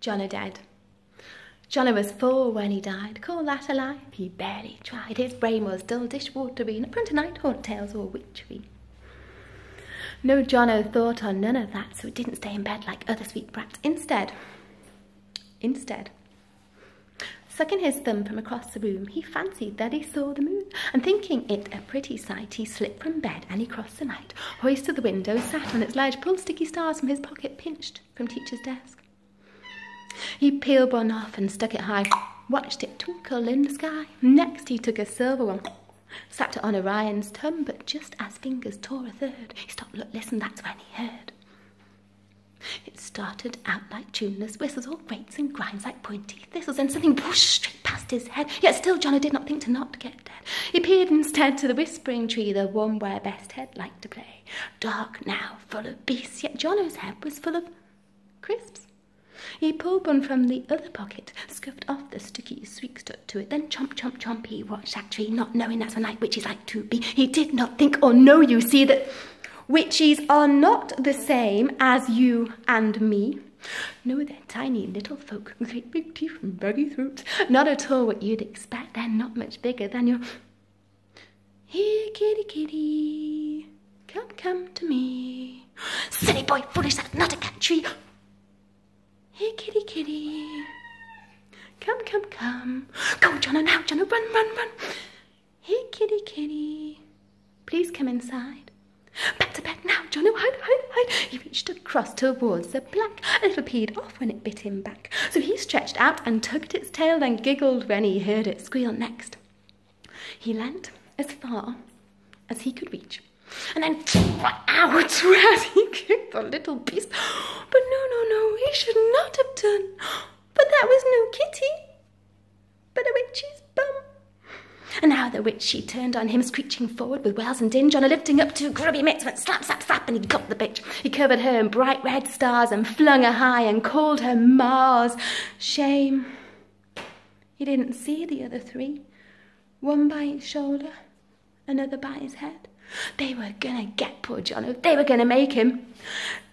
Jono Dead. Jono was 4 when he died, call that a life, he barely tried. His brain was dull, dishwatery, not prone to night haunt tales or witchery. No Jono thought on none of that, so he didn't stay in bed like other sweet brats. Instead, sucking his thumb from across the room, he fancied that he saw the moon, and thinking it a pretty sight, he slipped from bed and he crossed the night, hoisted the window, sat on its ledge, pulled sticky stars from his pocket, pinched from teacher's desk. He peeled one off and stuck it high, watched it twinkle in the sky. Next he took a silver one, slapped it on Orion's tongue, but just as fingers tore a third, he stopped, looked, listened, that's when he heard. It started out like tuneless whistles, all grates and grinds like pointy thistles, and something whoosh straight past his head. Yet still Jono did not think to not get dead. He peered instead to the whispering tree, the one where best head liked to play. Dark now, full of beasts, yet Jono's head was full of crisps. He pulled one from the other pocket, scuffed off the sticky sweet stuck to it, then chomp, chomp, chomp, he watched that tree, not knowing that's what night witches like to be. He did not think or know, you see, that witches are not the same as you and me. No, they're tiny little folk, great big teeth and baggy throats. Not at all what you'd expect, they're not much bigger than your... Here, kitty, kitty, come, come to me. Silly boy, foolish, that's not a cat tree. Here, kitty, kitty, come, come, come. Go, Jono, now, Jono, run, run, run. Here, kitty, kitty, please come inside. Back to bed now, Jono, hide, hide, hide. He reached across towards the black, a little peed off when it bit him back. So he stretched out and tugged its tail, then giggled when he heard it squeal next. He leant as far as he could reach, and then out as he kicked the little beast. But no, he should not have done. But that was no kitty, but a witch's bum. And now the witch, she turned on him, screeching forward with wails and din. Jono lifting up 2 grubby mitts, went slap, slap, slap, and he got the bitch. He covered her in bright red stars and flung her high and called her Mars. Shame. He didn't see the other 3, one by his shoulder, another by his head. They were gonna get poor Jono. They were gonna make him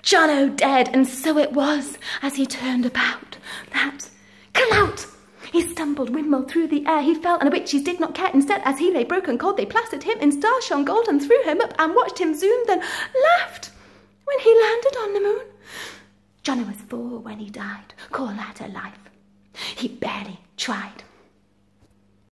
Jono dead, and so it was as he turned about. That clout! He stumbled, windmilled through the air. He fell, and the witches did not care. Instead, as he lay broken cold, they plastered him in star-shone gold and threw him up and watched him zoom, then laughed when he landed on the moon. Jono was 4 when he died. Call that a life. He barely tried.